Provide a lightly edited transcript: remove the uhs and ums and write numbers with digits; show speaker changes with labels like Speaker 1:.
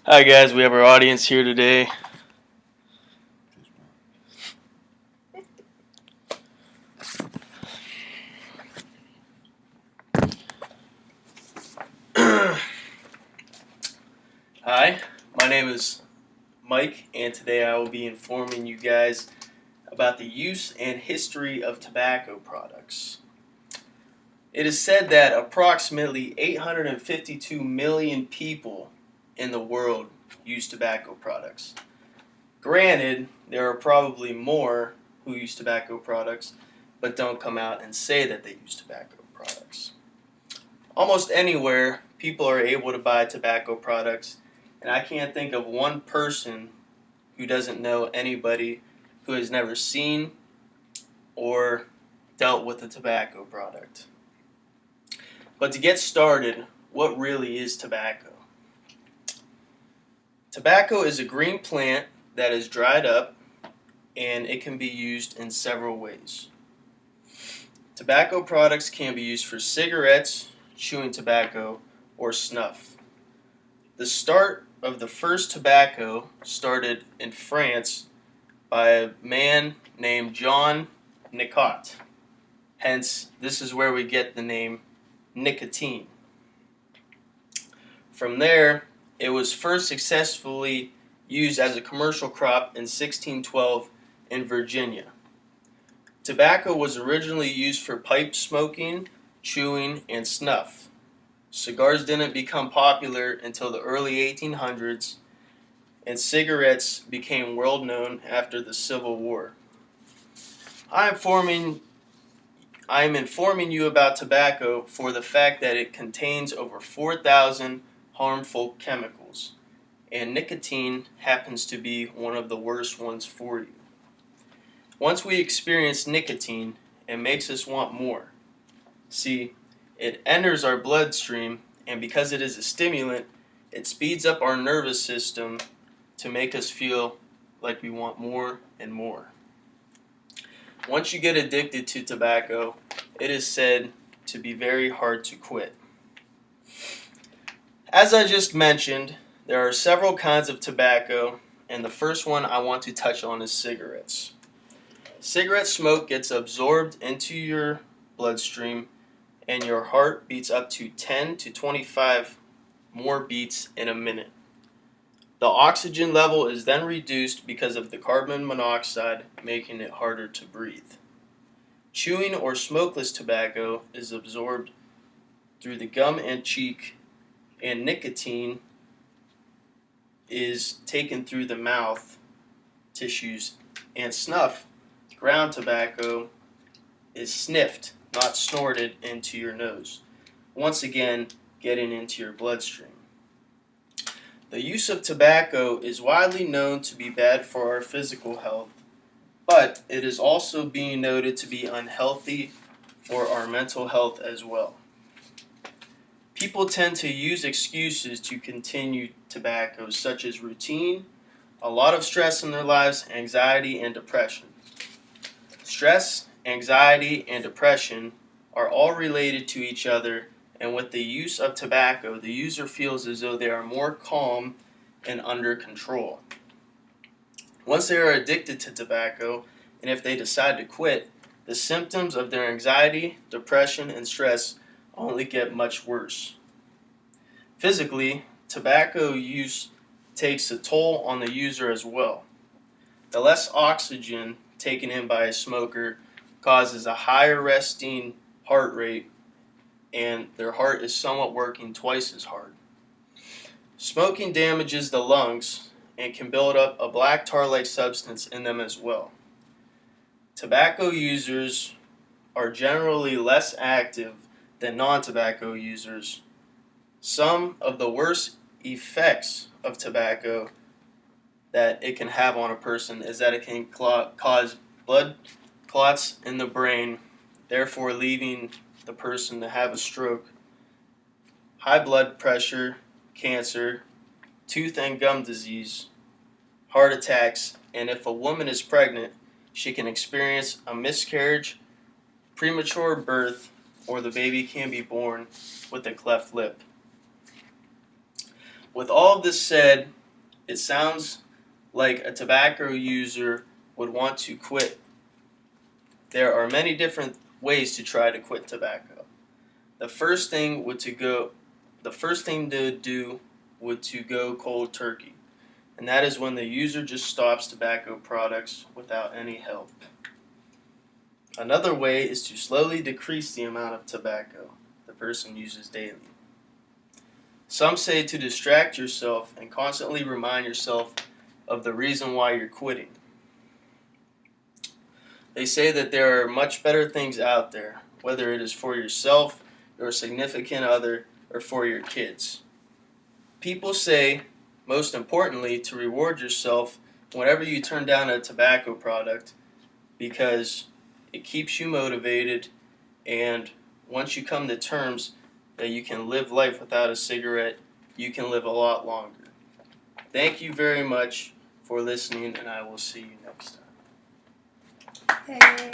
Speaker 1: Hi guys, we have our audience here today. Hi, my name is Mike, and today I will be informing you guys about the use and history of tobacco products. It is said that approximately 852 million people in the world use tobacco products. Granted, there are probably more who use tobacco products but don't come out and say that they use tobacco products. Almost anywhere, people are able to buy tobacco products, and I can't think of one person who doesn't know anybody who has never seen or dealt with a tobacco product. But to get started, what really is tobacco? Tobacco is a green plant that is dried up, and it can be used in several ways. Tobacco products can be used for cigarettes, chewing tobacco, or snuff. The start of the first tobacco started in France by a man named John Nicot. Hence, this is where we get the name nicotine. From there, it was first successfully used as a commercial crop in 1612 in Virginia. Tobacco was originally used for pipe smoking, chewing, and snuff. Cigars didn't become popular until the early 1800s, and cigarettes became world known after the Civil War. I am informing you about tobacco for the fact that it contains over 4,000 harmful chemicals, and nicotine happens to be one of the worst ones for you. Once we experience nicotine, it makes us want more. See, it enters our bloodstream, and because it is a stimulant, it speeds up our nervous system to make us feel like we want more and more. Once you get addicted to tobacco, it is said to be very hard to quit. As I just mentioned, there are several kinds of tobacco, and the first one I want to touch on is cigarettes. Cigarette smoke gets absorbed into your bloodstream, and your heart beats up to 10 to 25 more beats in a minute. The oxygen level is then reduced because of the carbon monoxide, making it harder to breathe. Chewing or smokeless tobacco is absorbed through the gum and cheek, and nicotine is taken through the mouth tissues, and snuff, ground tobacco, is sniffed, not snorted, into your nose, once again getting into your bloodstream. The use of tobacco is widely known to be bad for our physical health, but it is also being noted to be unhealthy for our mental health as well. People tend to use excuses to continue tobacco, such as routine, a lot of stress in their lives, anxiety, and depression. Stress, anxiety, and depression are all related to each other, and with the use of tobacco, the user feels as though they are more calm and under control. Once they are addicted to tobacco, and if they decide to quit, the symptoms of their anxiety, depression, and stress only get much worse. Physically, tobacco use takes a toll on the user as well. The less oxygen taken in by a smoker causes a higher resting heart rate, and their heart is somewhat working twice as hard. Smoking damages the lungs and can build up a black tar-like substance in them as well. Tobacco users are generally less active than non-tobacco users. Some of the worst effects of tobacco that it can have on a person is that it can cause blood clots in the brain, therefore leaving the person to have a stroke, high blood pressure, cancer, tooth and gum disease, heart attacks, and if a woman is pregnant, she can experience a miscarriage, premature birth, or the baby can be born with a cleft lip. With all of this said, it sounds like a tobacco user would want to quit. There are many different ways to try to quit tobacco. The first thing to do would to go cold turkey, and that is when the user just stops tobacco products without any help. Another way is to slowly decrease the amount of tobacco the person uses daily. Some say to distract yourself and constantly remind yourself of the reason why you're quitting. They say that there are much better things out there, whether it is for yourself, your significant other, or for your kids. People say, most importantly, to reward yourself whenever you turn down a tobacco product because it keeps you motivated, and once you come to terms that you can live life without a cigarette, you can live a lot longer. Thank you very much for listening, and I will see you next time.
Speaker 2: Hey.